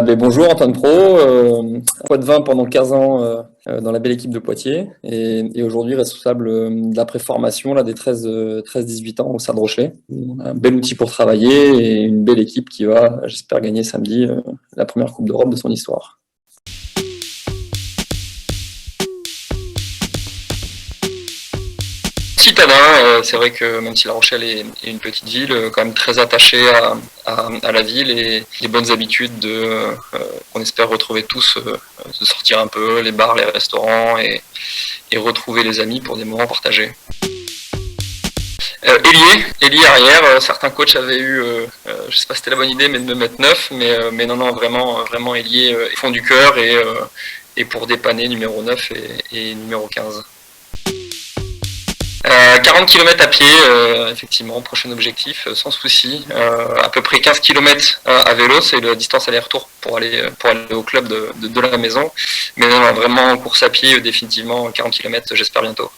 Bonjour Antoine Pro, Poitvin pendant 15 ans dans la belle équipe de Poitiers et aujourd'hui responsable de la préformation là, des 13-18 ans au Stade Rochelet. On a un bel outil pour travailler et une belle équipe qui va, j'espère, gagner samedi la première Coupe d'Europe de son histoire. Citadin, c'est vrai que même si La Rochelle est une petite ville, quand même très attachée à la ville et les bonnes habitudes qu'on espère retrouver tous, de sortir un peu, les bars, les restaurants et retrouver les amis pour des moments partagés. Ailier arrière, certains coachs avaient eu, je sais pas si c'était la bonne idée, mais de me mettre 9, mais non, vraiment ailier fond du cœur et pour dépanner numéro 9 et numéro 15. 40 km à pied, effectivement, prochain objectif, sans souci. À peu près 15 km à vélo, c'est la distance aller-retour pour aller au club de la maison. Mais non, vraiment course à pied, définitivement 40 km, j'espère bientôt.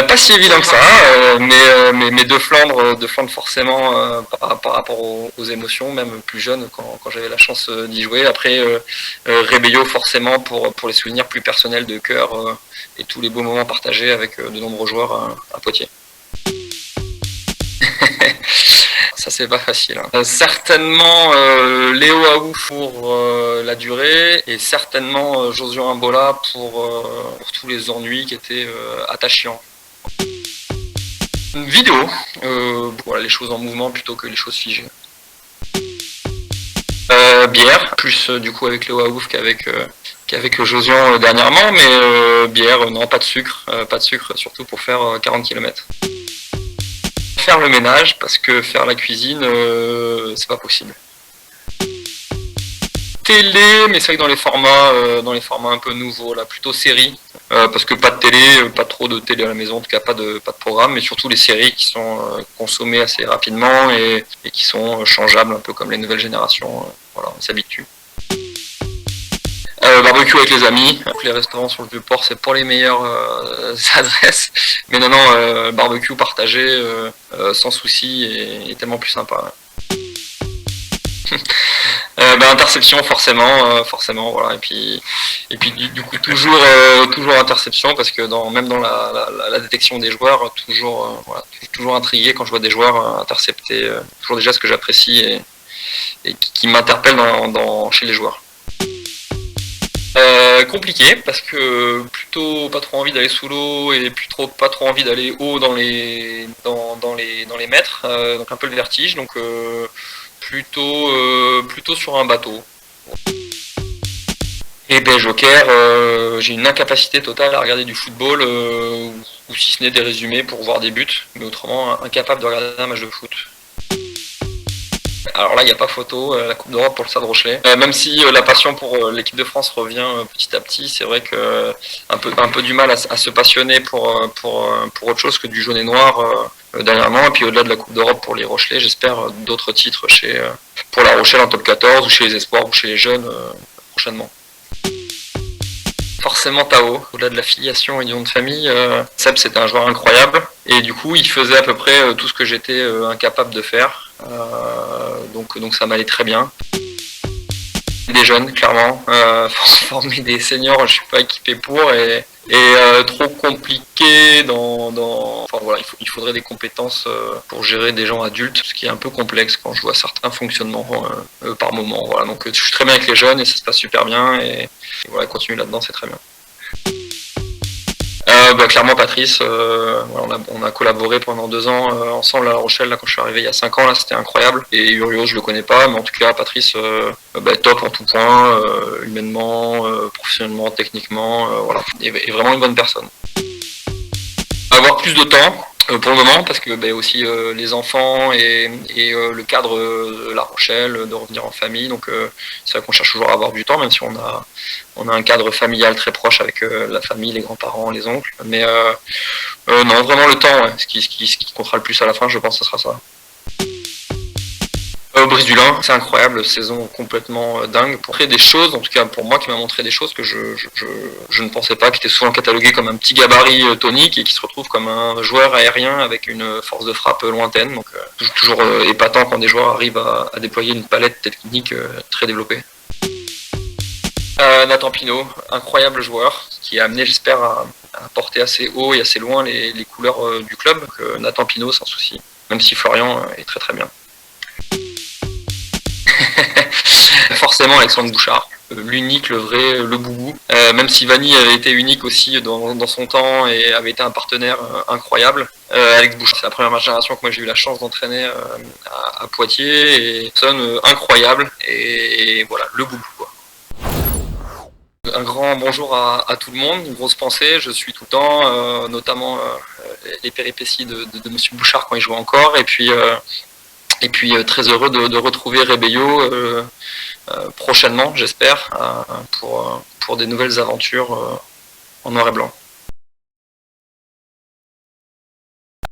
Pas si évident que ça, mais de Flandre forcément par rapport aux émotions, même plus jeune quand j'avais la chance d'y jouer. Après Rébello forcément pour les souvenirs plus personnels de cœur et tous les beaux moments partagés avec de nombreux joueurs à Poitiers. Ça c'est pas facile. Certainement Léo Aouf pour la durée et certainement Josio Imbola pour tous les ennuis qui étaient attachants. Une vidéo, voilà, les choses en mouvement plutôt que les choses figées. Bière, plus du coup avec Léo Aouf qu'avec Josian dernièrement, mais bière, non, pas de sucre surtout pour faire 40 km. Faire le ménage parce que faire la cuisine c'est pas possible. Télé, mais c'est vrai que dans les formats un peu nouveaux, là, plutôt séries, parce que pas de télé, pas trop de télé à la maison, en tout cas pas de programme, mais surtout les séries qui sont consommées assez rapidement et qui sont changeables, un peu comme les nouvelles générations. Voilà, on s'habitue. Barbecue avec les amis, les restaurants sur le Vieux-Port c'est pas les meilleures adresses, mais non, barbecue partagé sans souci et tellement plus sympa. Interception forcément voilà et puis du coup toujours interception parce que même dans la détection des joueurs toujours intrigué quand je vois des joueurs intercepter, toujours des gestes que j'apprécie et qui m'interpellent chez les joueurs. Compliqué parce que plutôt pas trop envie d'aller sous l'eau et pas trop envie d'aller haut dans les mètres, donc un peu le vertige, donc plutôt sur un bateau. Et joker, j'ai une incapacité totale à regarder du football ou si ce n'est des résumés pour voir des buts, mais autrement incapable de regarder un match de foot. Alors là, il n'y a pas photo, la Coupe d'Europe pour le Stade Rochelet. Même si la passion pour l'équipe de France revient petit à petit, c'est vrai que un peu du mal à se passionner pour autre chose que du jaune et noir dernièrement. Et puis au-delà de la Coupe d'Europe pour les Rochelais, j'espère d'autres titres pour la Rochelle en top 14 ou chez les espoirs ou chez les jeunes prochainement. Forcément Tao, au-delà de la filiation et du nom de famille, Seb c'était un joueur incroyable et du coup il faisait à peu près tout ce que j'étais incapable de faire. Donc ça m'allait très bien. Des jeunes, clairement. Former des seniors, je suis pas équipé pour et trop compliqué enfin voilà, il faudrait des compétences pour gérer des gens adultes, ce qui est un peu complexe quand je vois certains fonctionnements par moment. Voilà, donc je suis très bien avec les jeunes et ça se passe super bien et voilà, continuer là-dedans, c'est très bien. Clairement Patrice, on a collaboré pendant 2 ans ensemble à La Rochelle là, quand je suis arrivé il y a 5 ans, là c'était incroyable. Et Urios je le connais pas, mais en tout cas Patrice top en tout point, humainement, professionnellement, techniquement, voilà. Et vraiment une bonne personne. Avoir plus de temps pour le moment parce que aussi les enfants et le cadre de La Rochelle, de revenir en famille, donc c'est vrai qu'on cherche toujours à avoir du temps même si on a un cadre familial très proche avec la famille, les grands-parents, les oncles, mais non vraiment le temps, ouais. Ce qui comptera le plus à la fin je pense que ce sera ça. Brice Dulin, c'est incroyable, saison complètement dingue. Pour créer des choses, en tout cas pour moi, qui m'a montré des choses que je ne pensais pas, qui était souvent catalogué comme un petit gabarit tonique et qui se retrouve comme un joueur aérien avec une force de frappe lointaine. Donc toujours épatant quand des joueurs arrivent à déployer une palette technique très développée. Nathan Pinault, incroyable joueur, qui a amené, j'espère, à porter assez haut et assez loin les couleurs du club. Donc, Nathan Pinault, sans souci, même si Florian est très très bien. Forcément Alexandre Bouchard, l'unique, le vrai, le boubou. Même si Vanny avait été unique aussi dans son temps et avait été un partenaire incroyable. Alex Bouchard, c'est la première génération que moi j'ai eu la chance d'entraîner à Poitiers, et personne incroyable, et voilà, le boubou quoi. Un grand bonjour à tout le monde, une grosse pensée, je suis tout le temps, notamment les péripéties de Monsieur Bouchard quand il jouait encore, et puis très heureux de retrouver Rebello prochainement, j'espère, pour des nouvelles aventures en noir et blanc.